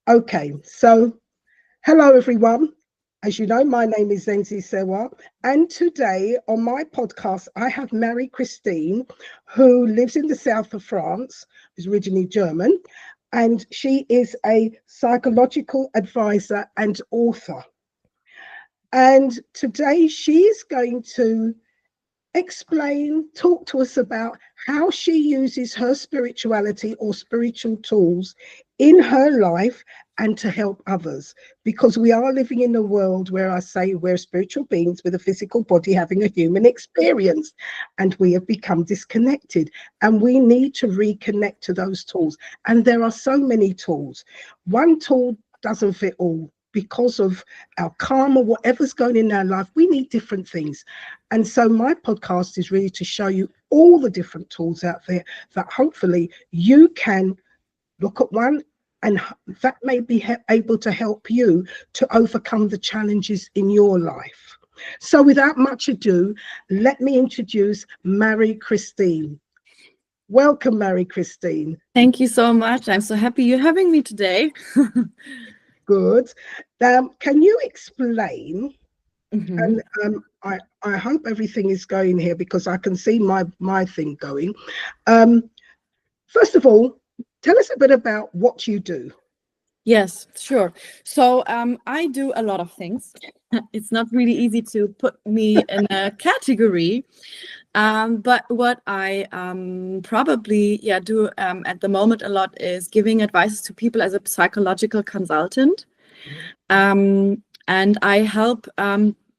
Okay, so hello everyone. As you know, my name is Zenzi Sewa, and today on my podcast, I have Marie-Christine, who lives in the south of France, is originally German, and she is a psychological advisor and author. And today she is going to talk to us about how she uses her spirituality or spiritual tools in her life and to help others. Because we are living in a world where I say we're spiritual beings with a physical body having a human experience, and we have become disconnected, and we need to reconnect to those tools. And there are so many tools. One tool doesn't fit all. Because of our karma, whatever's going in our life, we need different things. And so my podcast is really to show you all the different tools out there that hopefully you can look at one, and that may be able to help you to overcome the challenges in your life. So without much ado, let me introduce Marie-Christine. Welcome, Marie-Christine. Thank you so much. I'm so happy you're having me today. Good. Can you explain? And I hope everything is going here because I can see my thing going. First of all, tell us a bit about what you do. Yes, sure. So I do a lot of things. It's not really easy to put me in a category. But what I probably do at the moment a lot is giving advice to people as a psychological consultant. And I help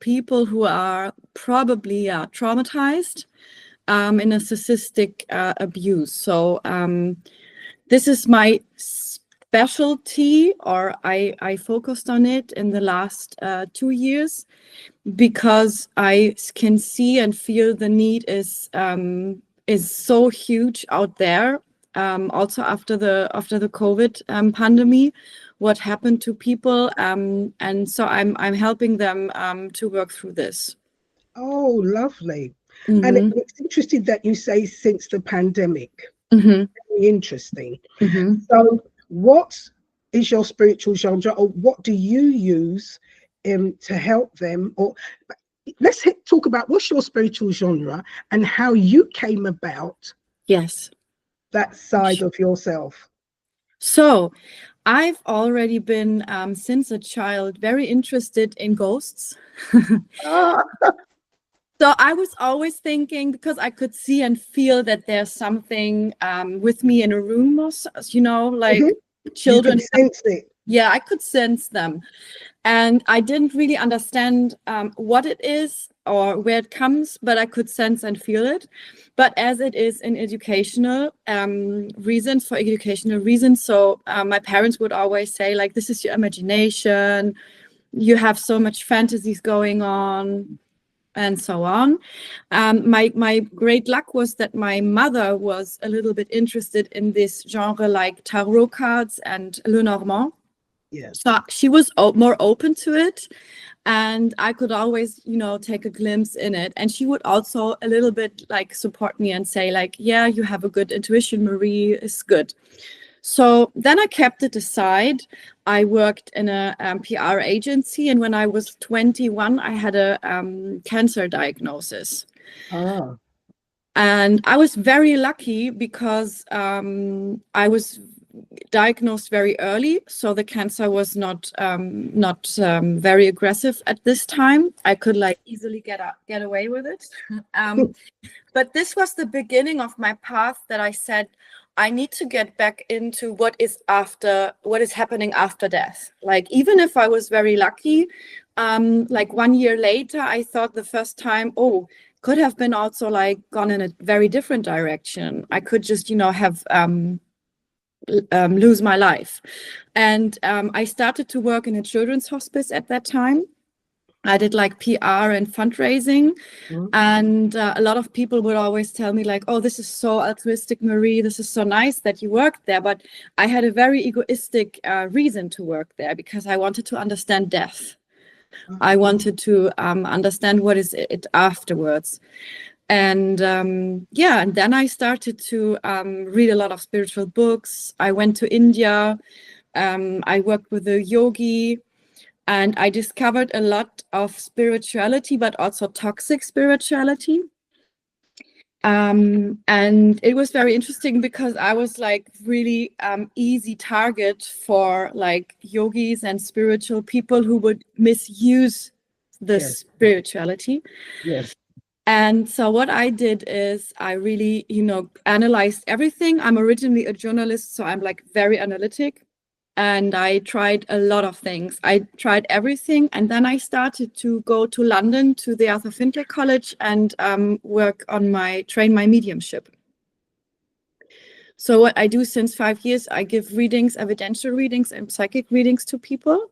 people who are probably traumatized in a narcissistic abuse. So this is my specialty, or I focused on it in the last 2 years, because I can see and feel the need is so huge out there. Also after the COVID pandemic, what happened to people, and so I'm helping them to work through this. Oh, lovely. And it's interesting that you say since the pandemic. Very interesting. So what is your spiritual genre, or what do you use to help them? Or let's talk about what's your spiritual genre and how you came about that side of yourself. So I've already been since a child very interested in ghosts. So I was always thinking, because I could see and feel that there's something with me in a room, like children. You could sense it. Yeah, I could sense them. And I didn't really understand what it is or where it comes, but I could sense and feel it. But as it is in educational reasons, so my parents would always say, like, this is your imagination, you have so much fantasies going on, and so on. My great luck was that my mother was a little bit interested in this genre, like tarot cards and Lenormand. Yes. So she was more open to it, and I could always, take a glimpse in it. And she would also a little bit like support me and say, like, yeah, you have a good intuition, Marie, is good. So then I kept it aside. I worked in a PR agency, and when I was 21, I had a cancer diagnosis. And I was very lucky because I was diagnosed very early, so the cancer was not very aggressive at this time. I could easily get away with it. But this was the beginning of my path, that I said, I need to get back into what is happening after death. Like, even if I was very lucky, 1 year later, I thought the first time, could have been also gone in a very different direction. I could just, have lose my life. And I started to work in a children's hospice at that time. I did PR and fundraising. And a lot of people would always tell me, like, oh, this is so altruistic, Marie, this is so nice that you worked there. But I had a very egoistic reason to work there, because I wanted to understand death. I wanted to understand what is it afterwards. And and then I started to read a lot of spiritual books. I went to India I worked with a yogi, and I discovered a lot of spirituality, but also toxic spirituality. And it was very interesting because I was like really easy target for like yogis and spiritual people who would misuse the spirituality. Yes. And so what I did is I really, analyzed everything. I'm originally a journalist, so I'm like very analytic. And I tried a lot of things. I tried everything. And then I started to go to London to the Arthur Findlay College and work on train my mediumship. So what I do since 5 years, I give readings, evidential readings and psychic readings to people.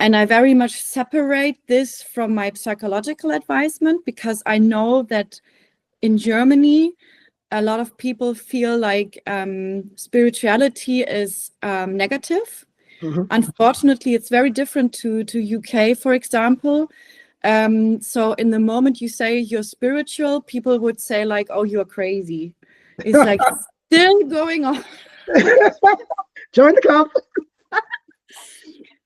And I very much separate this from my psychological advisement, because I know that in Germany, a lot of people feel like spirituality is negative. Mm-hmm. Unfortunately, it's very different to UK, for example. So in the moment you say you're spiritual, people would say like, oh, you're crazy. It's like still going on. Join the club.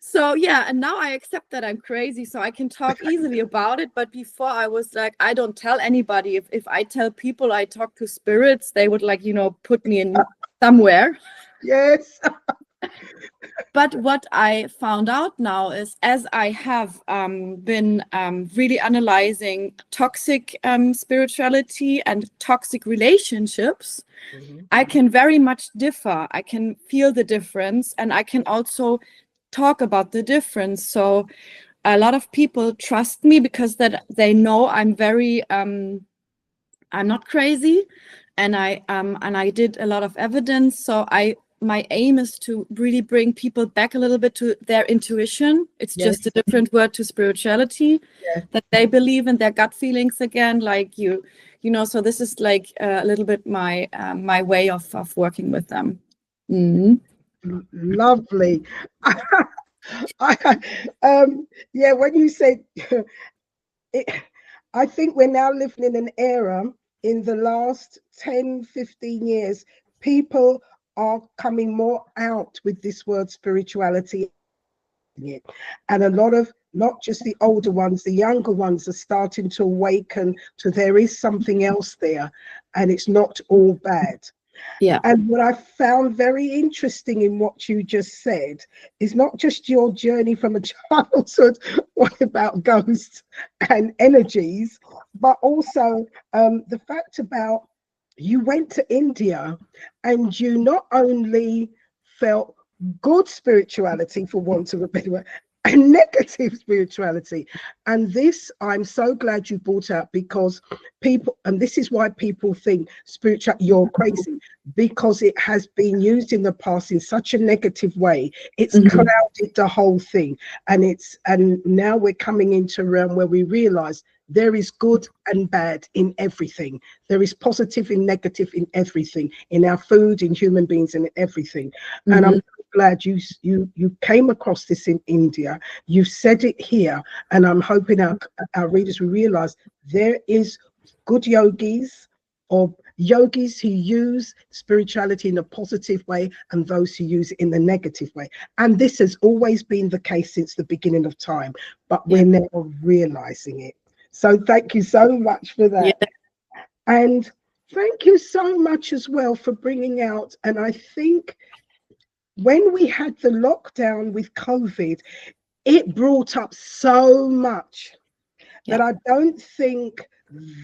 So yeah, and now I accept that I'm crazy, so I can talk easily about it. But before I was like, I don't tell anybody. If I tell people I talk to spirits, they would like, put me in somewhere. Yes. But what I found out now is, as I have been really analyzing toxic spirituality and toxic relationships, I can very much differ. I can feel the difference, and I can also talk about the difference. So a lot of people trust me because that they know I'm very I'm not crazy, and I did a lot of evidence. So my aim is to really bring people back a little bit to their intuition. It's just a different word to spirituality, that they believe in their gut feelings again, like you know. So this is like a little bit my my way of working with them. Mm-hmm. Lovely. Yeah, when you said I think we're now living in an era, in the last 10-15 years, people are coming more out with this word spirituality. And a lot of, not just the older ones, the younger ones are starting to awaken to there is something else there, and it's not all bad. Yeah. And what I found very interesting in what you just said is not just your journey from a childhood, what about ghosts and energies, but also the fact about you went to India and you not only felt good spirituality, for want of a better word, and negative spirituality. And this, I'm so glad you brought up, because people, and this is why people think spiritual, you're crazy, because it has been used in the past in such a negative way. It's clouded the whole thing. And now we're coming into a realm where we realize there is good and bad in everything. There is positive and negative in everything, in our food, in human beings, and in everything. And I'm glad you came across this in India. You've said it here, and I'm hoping our readers will realize there is good yogis, or yogis who use spirituality in a positive way, and those who use it in the negative way. And this has always been the case since the beginning of time, but we're never realizing it. So thank you so much for that. Yeah. And thank you so much as well for bringing out, and I think when we had the lockdown with COVID, it brought up so much that I don't think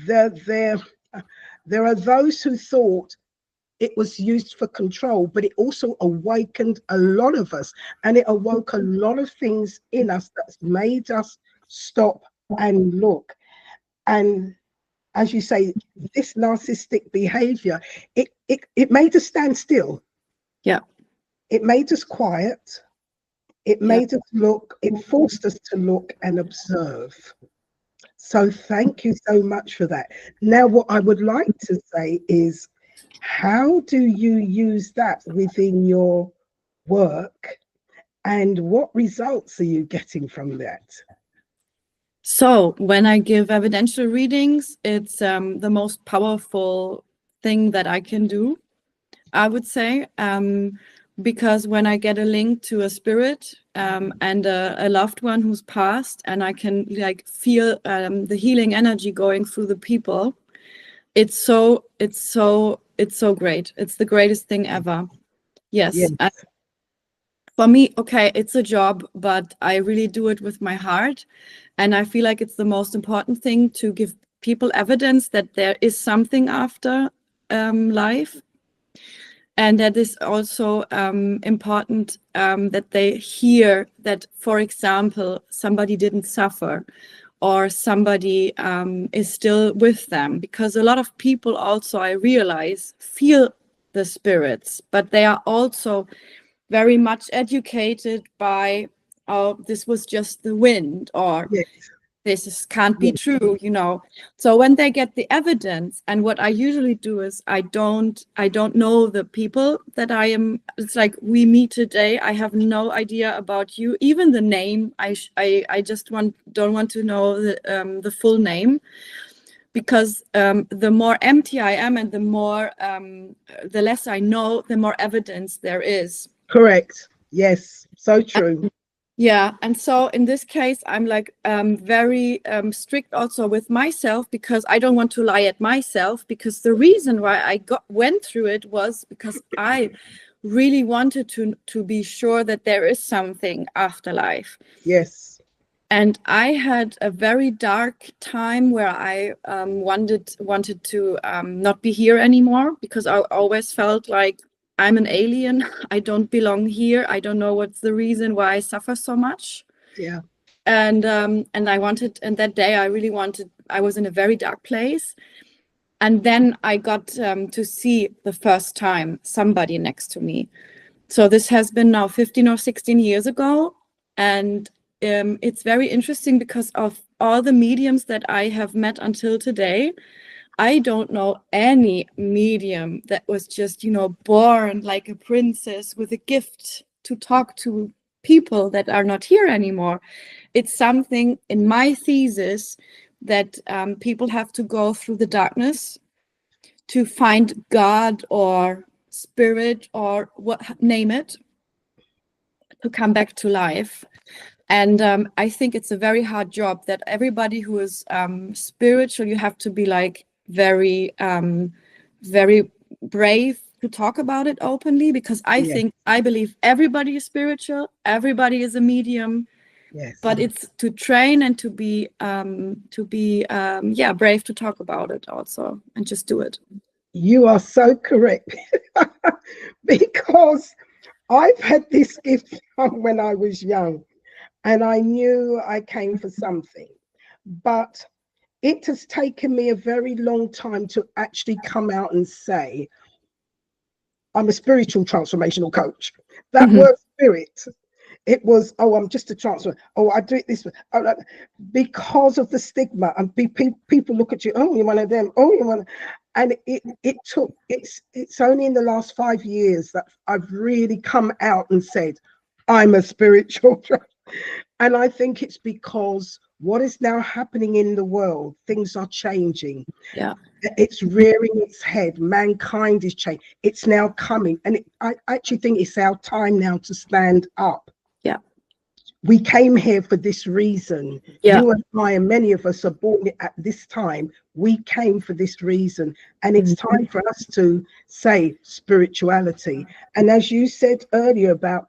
that there are those who thought it was used for control, but it also awakened a lot of us, and it awoke a lot of things in us that's made us stop and look. And as you say, this narcissistic behavior, it made us stand still. Yeah. It made us quiet. It made us look, it forced us to look and observe. So thank you so much for that. Now, what I would like to say is, how do you use that within your work, and what results are you getting from that? So when I give evidential readings, it's the most powerful thing that I can do, I would say. because when I get a link to a spirit and a loved one who's passed, and I can like feel the healing energy going through the people, it's so great. It's the greatest thing ever. Yes. Yes. For me, okay, it's a job, but I really do it with my heart. And I feel like it's the most important thing to give people evidence that there is something after life. And that is also important that they hear that, for example, somebody didn't suffer or somebody is still with them. Because a lot of people also, I realize, feel the spirits, but they are also very much educated by, oh, this was just the wind, or Yes. this can't be true, you know. So when they get the evidence, and what I usually do is I don't know the people that I am. It's like, we meet today, I have no idea about you, even the name. I just don't want to know the full name, because the more empty I am and the less I know, the more evidence there is. Correct. Yes. So true. Yeah, and so in this case, I'm like very strict also with myself, because I don't want to lie at myself, because the reason why I went through it was because I really wanted to be sure that there is something after life. Yes. And I had a very dark time where I wanted to not be here anymore, because I always felt like I'm an alien. I don't belong here. I don't know what's the reason why I suffer so much. Yeah. And that day I really wanted, I was in a very dark place. And then I got to see the first time somebody next to me. So this has been now 15 or 16 years ago. And it's very interesting, because of all the mediums that I have met until today, I don't know any medium that was just, you know, born like a princess with a gift to talk to people that are not here anymore. It's something in my thesis that people have to go through the darkness to find God or spirit or what, name it, to come back to life. And I think it's a very hard job, that everybody who is spiritual, you have to be like very brave to talk about it openly, because I believe everybody is spiritual, everybody is a medium. Yes. But it's to train and to be brave to talk about it also, and just do it. You are so correct. Because I've had this gift from when I was young, and I knew I came for something, but it has taken me a very long time to actually come out and say, I'm a spiritual transformational coach. That word spirit, it was, oh, I'm just a transfer. Oh, I do it this way. Oh, because of the stigma, and people look at you, oh, you're one of them. Oh, you're one. And it's only in the last 5 years that I've really come out and said, I'm a spiritual. And I think it's because what is now happening in the world, things are changing. Yeah. It's rearing its head. Mankind is changing. It's now coming. And I actually think it's our time now to stand up. Yeah. We came here for this reason. Yeah. You and I, and many of us are born at this time. We came for this reason. And it's time for us to say spirituality. And as you said earlier about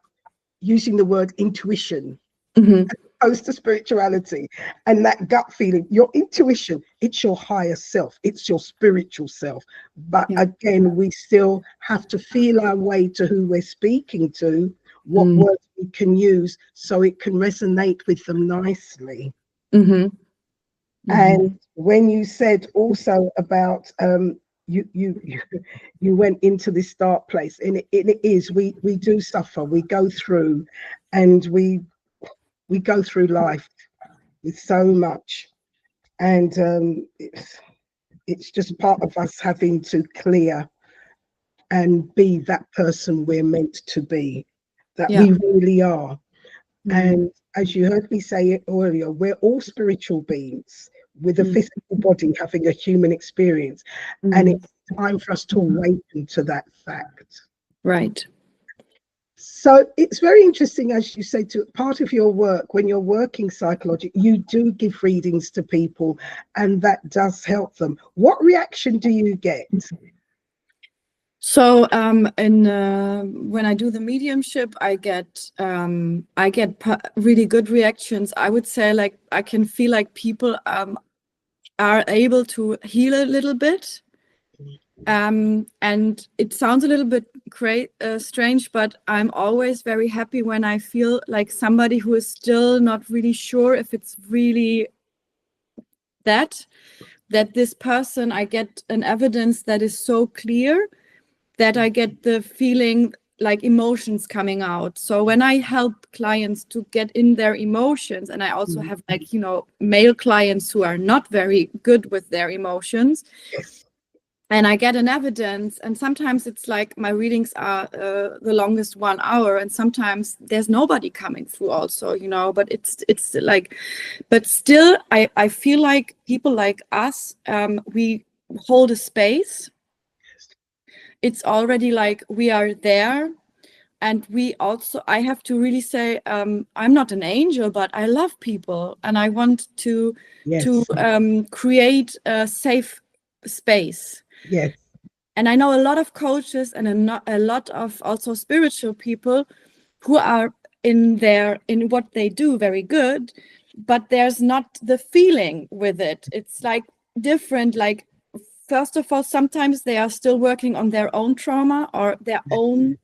using the word intuition, as opposed to spirituality, and that gut feeling, your intuition, it's your higher self, it's your spiritual self. But again, we still have to feel our way to who we're speaking to, what words we can use so it can resonate with them nicely. And when you said also about you went into this dark place, and it is, we do suffer, we go through, and we go through life with so much, and it's just part of us having to clear and be that person we're meant to be, that we really are. And as you heard me say it earlier, we're all spiritual beings with a physical body having a human experience, and it's time for us to awaken to that fact. Right. So it's very interesting, as you say, to part of your work, when you're working psychologically, you do give readings to people, and that does help them. What reaction do you get? So when I do the mediumship, I get really good reactions. I would say, like, I can feel like people are able to heal a little bit. And it sounds a little bit strange, but I'm always very happy when I feel like somebody who is still not really sure if it's really that this person, I get an evidence that is so clear that I get the feeling like emotions coming out. So when I help clients to get in their emotions, and I also have, like, you know, male clients who are not very good with their emotions, and I get an evidence, and sometimes it's like my readings are the longest 1 hour, and sometimes there's nobody coming through also, you know, but it's like, but still I feel like people like us, we hold a space. It's already like we are there. And we also, I have to really say, I'm not an angel, but I love people, and I want to create a safe space. Yes. And I know a lot of coaches and a lot of also spiritual people who are in what they do very good, but there's not the feeling with it. It's like different. Like, first of all, sometimes they are still working on their own trauma or their own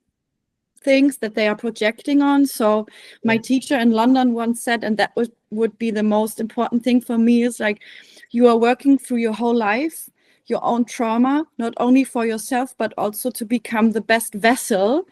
things that they are projecting on. So my teacher in London once said, and that would be the most important thing for me, is like, you are working through your whole life, your own trauma, not only for yourself, but also to become the best vessel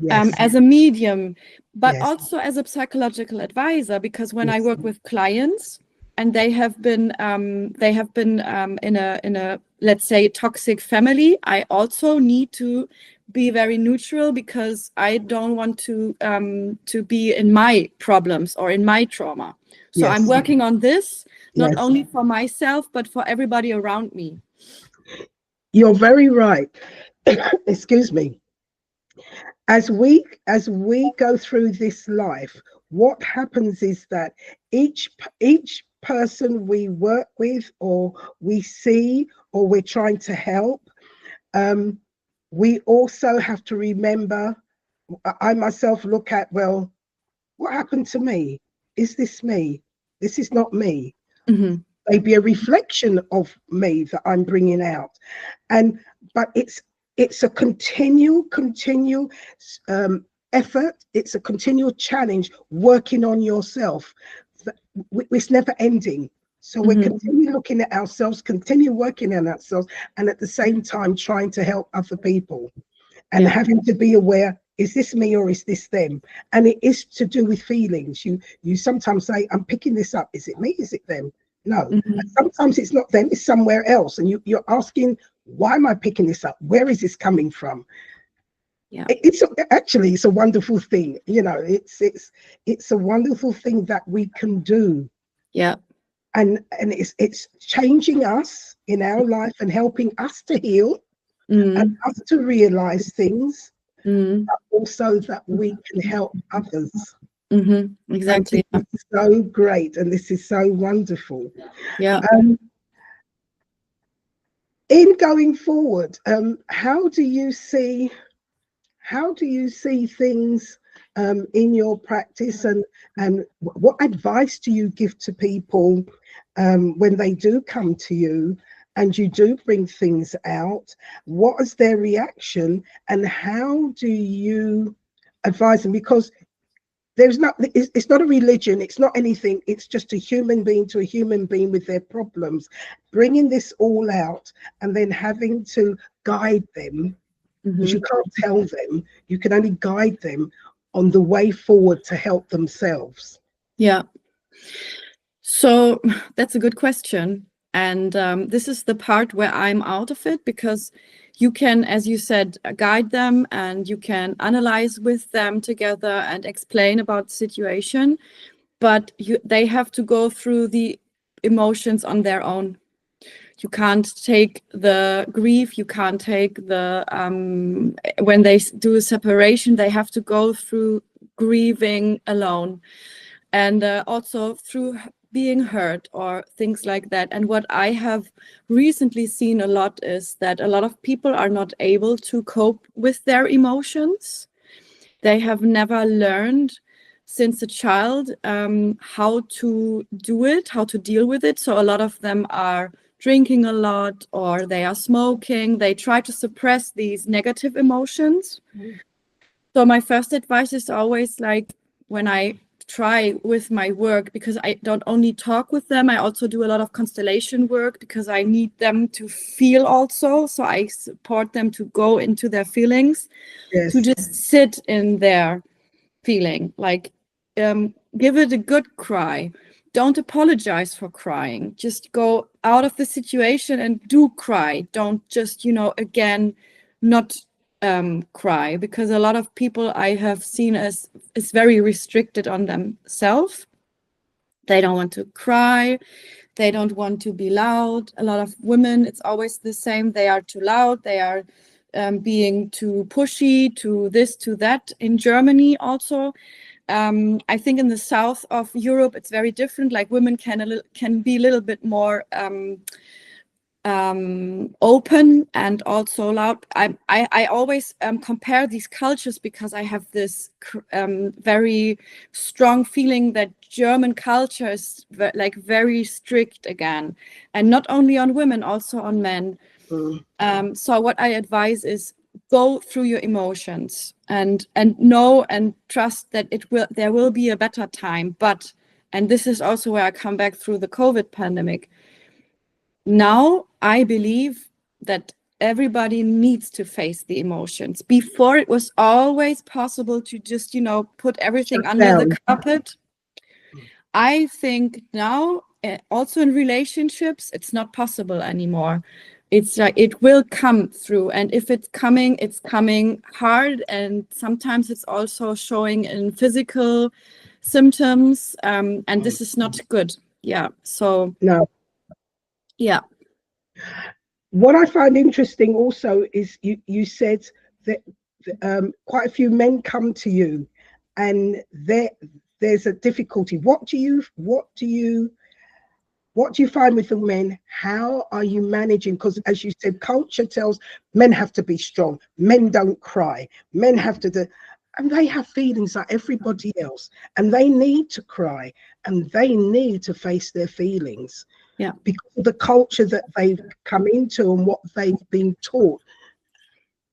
as a medium, but also as a psychological advisor. Because when I work with clients and they have been in a, let's say, toxic family, I also need to be very neutral, because I don't want to be in my problems or in my trauma. So I'm working on this, not only for myself, but for everybody around me. You're very right. Excuse me. As we go through this life, what happens is that each person we work with, or we see, or we're trying to help, we also have to remember, I myself look at, well, what happened to me? Is this me? This is not me. Mm-hmm. Maybe a reflection of me that I'm bringing out. But it's a continual effort. It's a continual challenge working on yourself. It's never ending. So we're continue looking at ourselves, continue working on ourselves, and at the same time trying to help other people, and having to be aware, is this me or is this them? And it is to do with feelings. You sometimes say, I'm picking this up. Is it me? Is it them? No. And sometimes it's not them, it's somewhere else. And you're asking, why am I picking this up? Where is this coming from? Yeah. It's a wonderful thing. You know, it's a wonderful thing that we can do. Yeah. And it's changing us in our life and helping us to heal and us to realize things, but also that we can help others. Exactly. And this is so great, and this is so wonderful. Yeah. In going forward, how do you see things in your practice, and what advice do you give to people when they do come to you and you do bring things out? What is their reaction, and how do you advise them? Because it's not a religion, it's not anything, it's just a human being to a human being with their problems, bringing this all out and then having to guide them, because you can't tell them, you can only guide them on the way forward to help themselves. Yeah. So that's a good question. And this is the part where I'm out of it, because you can, as you said, guide them, and you can analyze with them together and explain about the situation, but they have to go through the emotions on their own. You can't take the grief, you can't take the when they do a separation, they have to go through grieving alone, and also through being hurt or things like that. And what I have recently seen a lot is that a lot of people are not able to cope with their emotions. They have never learned since a child how to do it, how to deal with it. So a lot of them are drinking a lot, or they are smoking. They try to suppress these negative emotions. So my first advice is always, like, when I try with my work, because I don't only talk with them, I also do a lot of constellation work, because I need them to feel also. So I support them to go into their feelings, Yes. to just sit in their feeling, like give it a good cry. Don't apologize for crying. Just go out of the situation and do cry. Don't just, again, not cry, because a lot of people I have seen is very restricted on themselves. They don't want to cry. They don't want to be loud. A lot of women, it's always the same. They are too loud. They are being too pushy, to this, to that. In Germany also, I think in the south of Europe, it's very different. Like, women can be a little bit more open and also loud. I always compare these cultures, because I have this very strong feeling that German culture is very strict again, and not only on women, also on men. So what I advise is, go through your emotions and know and trust that there will be a better time. But, and this is also where I come back through the COVID pandemic. Now I believe that everybody needs to face the emotions. Before, it was always possible to just, put everything under the carpet. I think now, also in relationships, it's not possible anymore. It's like, it will come through, and if it's coming hard, and sometimes it's also showing in physical symptoms, and this is not good. Yeah. So No. Yeah. What I find interesting also is you said that quite a few men come to you, and there's a difficulty. What do you find with the men? How are you managing? Because, as you said, culture tells men have to be strong. Men don't cry. Men have to do, and they have feelings like everybody else, and they need to cry, and they need to face their feelings. Yeah. Because of the culture that they've come into and what they've been taught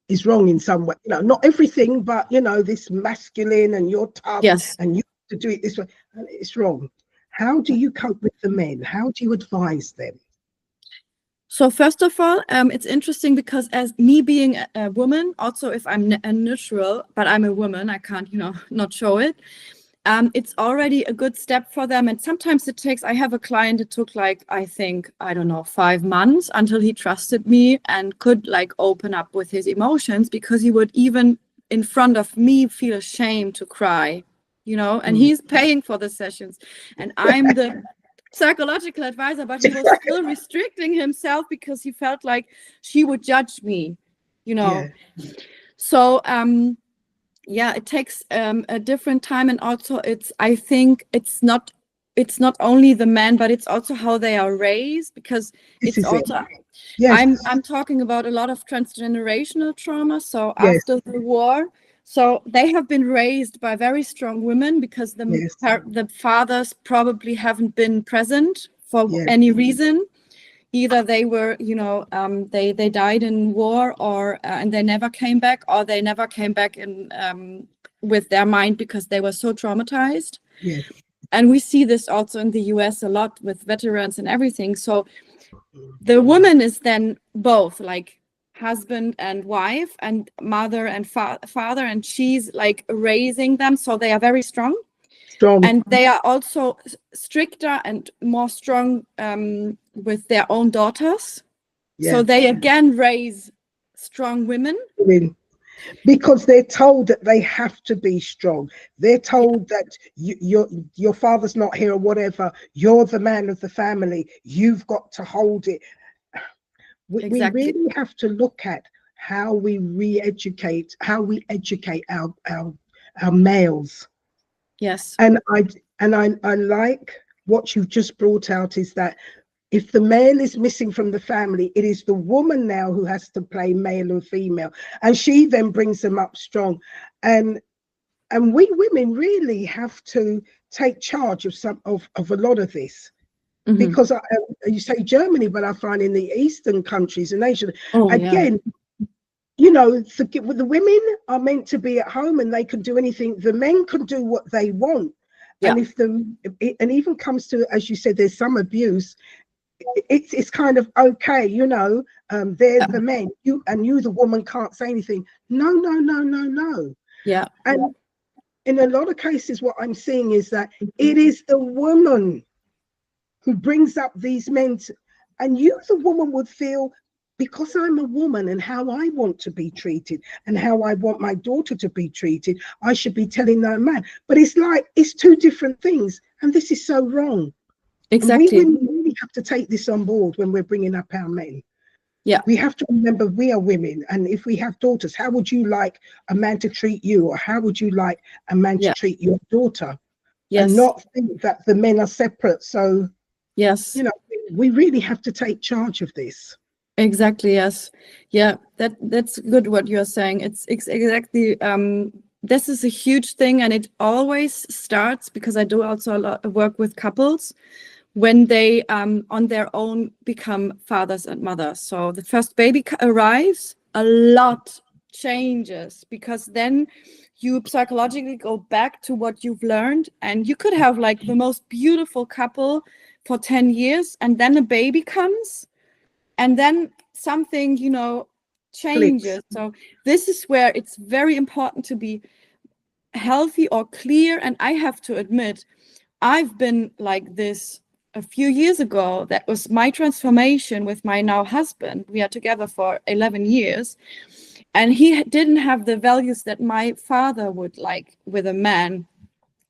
is wrong in some way. Not everything, but this masculine, and you're tough, Yes. and you have to do it this way. It's wrong. How do you cope with the men? How do you advise them? So first of all, it's interesting, because as me being a woman, also if I'm a neutral, but I'm a woman, I can't, not show it. It's already a good step for them. And sometimes it takes, I have a client, it took I think, 5 months until he trusted me and could open up with his emotions, because he would even in front of me feel ashamed to cry, and he's paying for the sessions, and I'm the psychological advisor, but he was still restricting himself, because he felt like she would judge me, Yeah. So yeah, it takes a different time. And also I think it's not only the men, but it's also how they are raised, because it's also Yes. I'm talking about a lot of transgenerational trauma. So after the war, so they have been raised by very strong women, because the fathers probably haven't been present for any reason. Either they were, they died in war, or and they never came back, or they never came back in with their mind, because they were so traumatized. Yes. And we see this also in the US a lot with veterans and everything. So the woman is then both husband and wife, and mother and father, and she's raising them, so they are very strong. And they are also stricter and more strong with their own daughters. Yeah. So they again raise strong women. Because they're told that they have to be strong. They're told that your father's not here or whatever. You're the man of the family. You've got to hold it. We really have to look at how we educate our males. Yes. And I like what you've just brought out, is that if the male is missing from the family, it is the woman now who has to play male and female, and she then brings them up strong. And we women really have to take charge of a lot of this. Because you say Germany, but I find in the Eastern countries and Asia, again, you know, the women are meant to be at home and they can do anything. The men can do what they want. And if and even comes to, as you said, there's some abuse, it's kind of okay, you know, they're the men, you the woman can't say anything. No. Yeah. And in a lot of cases, what I'm seeing is that it is the woman who brings up these men and you, the woman, would feel, because I'm a woman and how I want to be treated and how I want my daughter to be treated, I should be telling that man. But it's like, it's two different things. And this is so wrong. Exactly. And we really have to take this on board when we're bringing up our men. Yeah. We have to remember we are women. And if we have daughters, how would you like a man to treat you? Or how would you like a man to treat your daughter? Yes. And not think that the men are separate. So, yes, you know, we really have to take charge of this. Exactly. Yes. Yeah. That's good what you're saying. It's exactly. This is a huge thing, and it always starts, because I do also a lot of work with couples when they on their own become fathers and mothers. So the first baby arrives, a lot changes, because then you psychologically go back to what you've learned, and you could have like the most beautiful couple for 10 years, and then a baby comes. And then something, you know, changes. So this is where it's very important to be healthy or clear. And I have to admit, I've been like this a few years ago. That was my transformation with my now husband. We are together for 11 years. And he didn't have the values that my father would like with a man.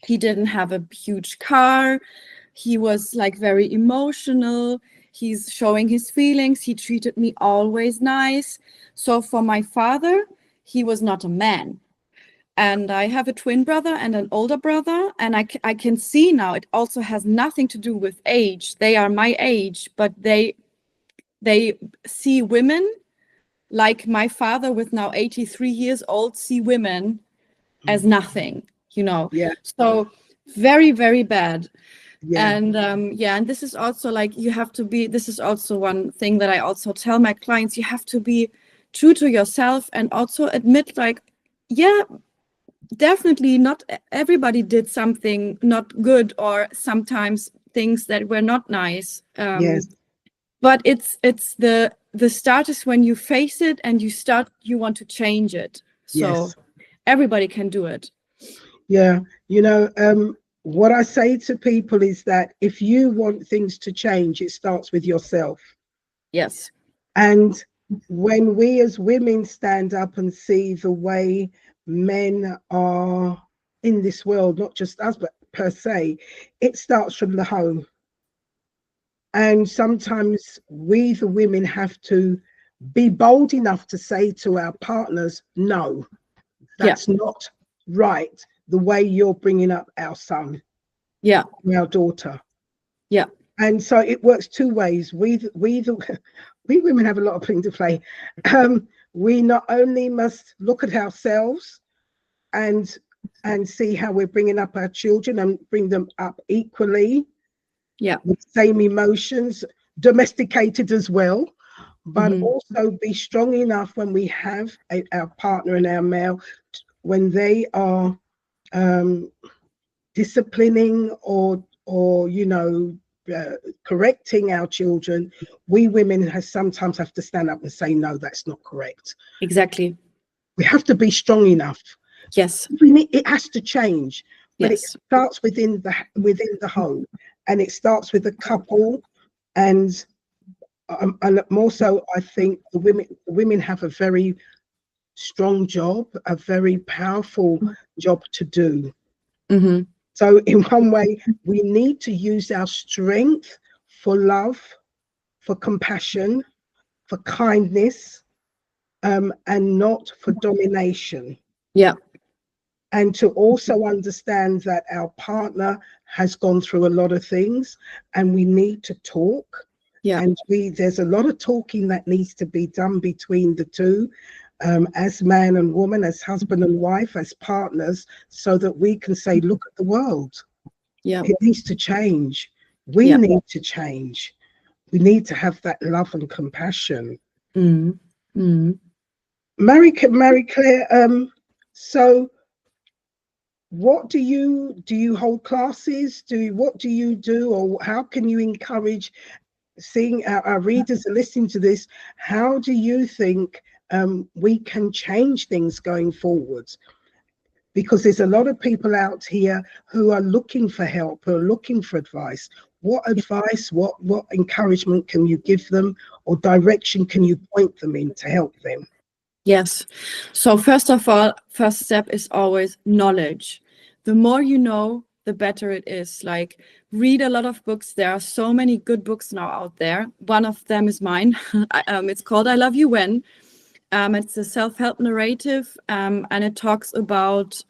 He didn't have a huge car. He was like very emotional. He's showing his feelings. He treated me always nice. So for my father, he was not a man. And I have a twin brother and an older brother. And I can see now it also has nothing to do with age. They are my age, but they see women like my father, with now 83 years old, see women as nothing, you know. Yeah. So very, very bad. Yeah. And and this is also like, you have to be, this is also one thing that I also tell my clients, you have to be true to yourself and also admit, like, yeah, definitely not everybody did something not good, or sometimes things that were not nice. Yes. But it's the start is when you face it and you want to change it. So everybody can do it. Yeah. You know, what I say to people is that if you want things to change, it starts with yourself. Yes. And when we as women stand up and see the way men are in this world, not just us, but per se, it starts from the home. And sometimes we, the women, have to be bold enough to say to our partners, no, that's not right, the way you're bringing up our son, our daughter. And so it works two ways. We women have a lot of things to play. We not only must look at ourselves and see how we're bringing up our children and bring them up equally, with same emotions, domesticated as well, but also be strong enough when we have our partner and our male, when they are disciplining or you know, correcting our children, we women sometimes have to stand up and say, no, that's not correct. Exactly. We have to be strong enough. Yes. It has to change, but yes. It starts within the home, and it starts with the couple, and more so, I think the women have a very strong job, a very powerful job to do. So in one way, we need to use our strength for love, for compassion, for kindness, and not for domination. Yeah. And to also understand that our partner has gone through a lot of things and we need to talk. Yeah. And there's a lot of talking that needs to be done between the two, as man and woman, as husband and wife, as partners, so that we can say, look at the world. Yeah. It needs to change. We need to change. We need to have that love and compassion. Marie Claire, so what do you hold classes? What do you do, or how can you encourage, seeing our readers are listening to this, how do you think we can change things going forward? Because there's a lot of people out here who are looking for help, who are looking for advice. What advice, what encouragement can you give them, or direction can you point them in to help them? Yes. So first of all, first step is always knowledge. The more you know, the better it is. Like, read a lot of books. There are so many good books now out there. One of them is mine. It's called I Love You When. It's a self-help narrative, and it talks about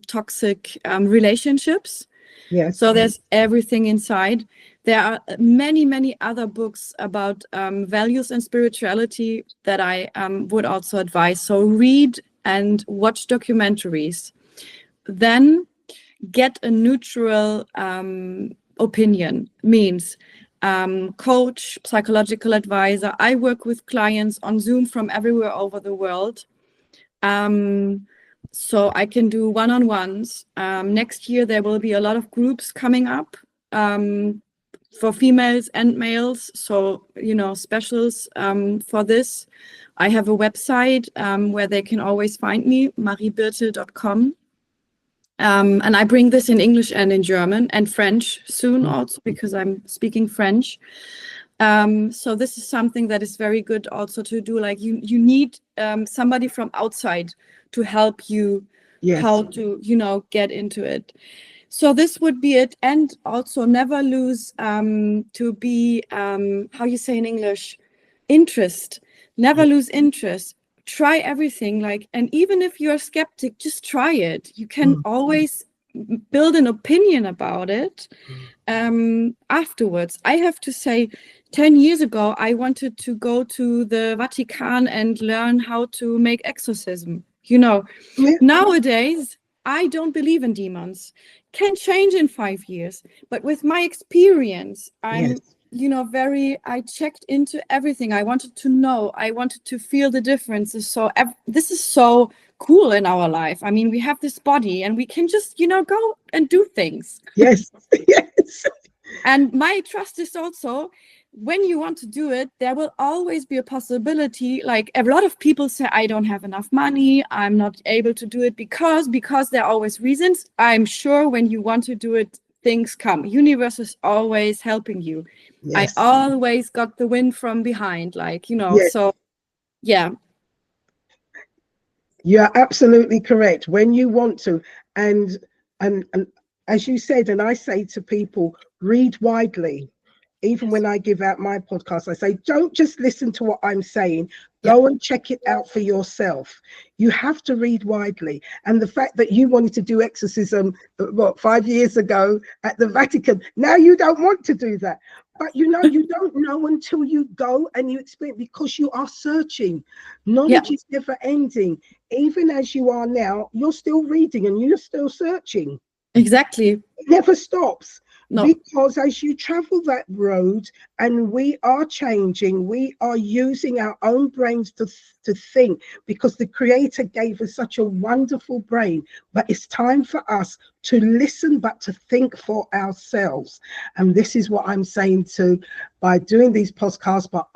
toxic relationships. Yes. So there's everything inside. There are many, many other books about values and spirituality that I would also advise. So read and watch documentaries. Then get a neutral opinion, means coach, psychological advisor. I work with clients on Zoom from everywhere over the world. So I can do one-on-ones. Next year, there will be a lot of groups coming up for females and males. So, specials for this. I have a website where they can always find me, mariebirtel.com. And I bring this in English and in German and French soon also, because I'm speaking French. So this is something that is very good also to do. Like, you need somebody from outside to help you how to, get into it. So this would be it. And also never lose to be, how you say in English, interest. Never lose interest. Try everything, and even if you're a skeptic, just try it. You can always build an opinion about it afterwards. I have to say, 10 years ago, I wanted to go to the Vatican and learn how to make exorcism. Nowadays, I don't believe in demons. Can change in 5 years. But with my experience, I'm I checked into everything. I wanted to know. I wanted to feel the differences. So this is so cool in our life. I mean, we have this body and we can just, go and do things. Yes. Yes. And my trust is also, when you want to do it, there will always be a possibility. Like, a lot of people say, I don't have enough money. I'm not able to do it because there are always reasons. I'm sure when you want to do it, things come. Universe is always helping you. Yes. I always got the wind from behind, Yes. So yeah. You're absolutely correct. When you want to, and as you said, and I say to people, read widely. Even when I give out my podcast, I say, don't just listen to what I'm saying. Go and check it out for yourself. You have to read widely. And the fact that you wanted to do exorcism, 5 years ago at the Vatican, now you don't want to do that. But you don't know until you go and you experience, because you are searching. Knowledge is never ending. Even as you are now, you're still reading and you're still searching. Exactly. It never stops. No. Because as you travel that road, and we are changing, we are using our own brains to think, because the Creator gave us such a wonderful brain. But it's time for us to listen, but to think for ourselves. And this is what I'm saying by doing these podcasts, but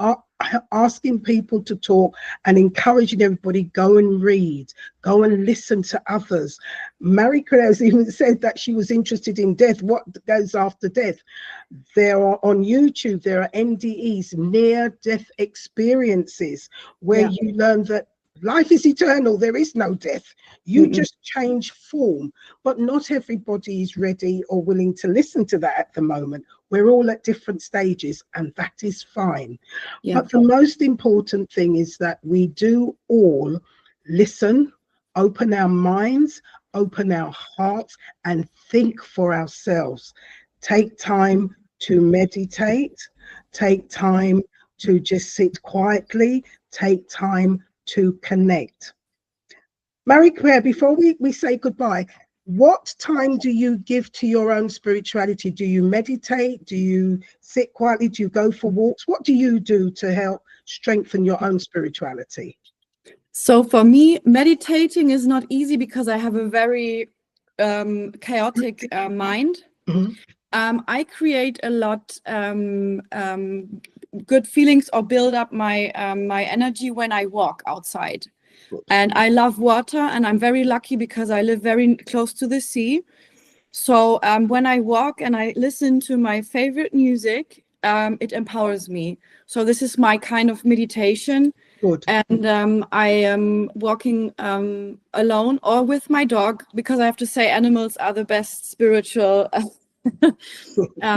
asking people to talk and encouraging everybody, go and read, go and listen to others. Marie Claire has even said that she was interested in death. What goes after death? There are on YouTube, there are NDEs, near death experiences, where you learn that life is eternal. There is no death. You Mm-mm. just change form. But not everybody is ready or willing to listen to that at the moment. We're all at different stages, and that is fine. Yeah. But the most important thing is that we do all listen, open our minds, open our hearts, and think for ourselves. Take time to meditate, take time to just sit quietly, take time to connect. Marie-Claire, before we say goodbye, what time do you give to your own spirituality? Do you meditate? Do you sit quietly? Do you go for walks? What do you do to help strengthen your own spirituality? So for me, meditating is not easy because I have a very chaotic mind. Mhm. I create a lot good feelings or build up my my energy when I walk outside. And I love water, and I'm very lucky because I live very close to the sea. So when I walk and I listen to my favorite music, it empowers me. So this is my kind of meditation. Good. And I am walking alone or with my dog, because I have to say animals are the best spiritual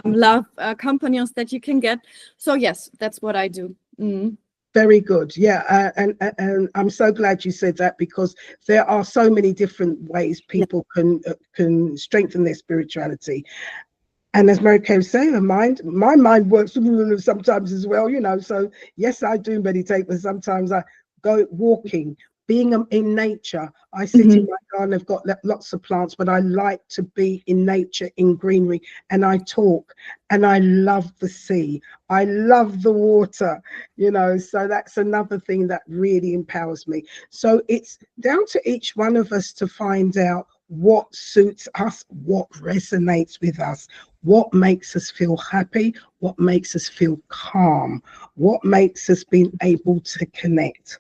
love companions that you can get. So yes, that's what I do. Mm. Very good. Yeah. And I'm so glad you said that, because there are so many different ways people can strengthen their spirituality. And as Mary-Kay was saying, my mind works sometimes as well, you know. So yes, I do meditate, but sometimes I go walking, being in nature. I sit in my garden. I've got lots of plants, but I like to be in nature, in greenery, and I talk. And I love the sea. I love the water, you know. So that's another thing that really empowers me. So it's down to each one of us to find out what suits us, what resonates with us, what makes us feel happy, what makes us feel calm, what makes us being able to connect.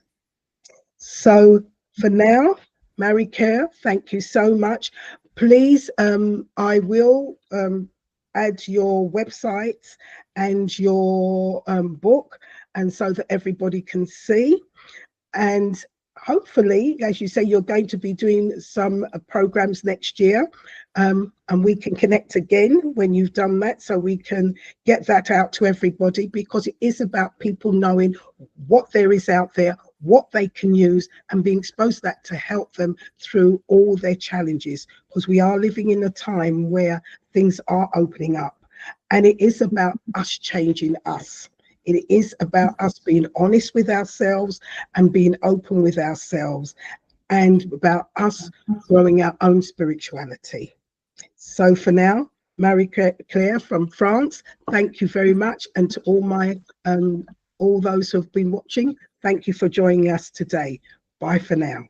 So for now, Marie-Claire, thank you so much. Please, I will add your websites and your book, and so that everybody can see. And hopefully, as you say, you're going to be doing some programs next year, and we can connect again when you've done that, so we can get that out to everybody, because it is about people knowing what there is out there, what they can use, and being exposed to that to help them through all their challenges, because we are living in a time where things are opening up, and it is about us changing us. It is about us being honest with ourselves and being open with ourselves, and about us growing our own spirituality. So for now, Marie-Claire from France, thank you very much. And to all my all those who have been watching, thank you for joining us today. Bye for now.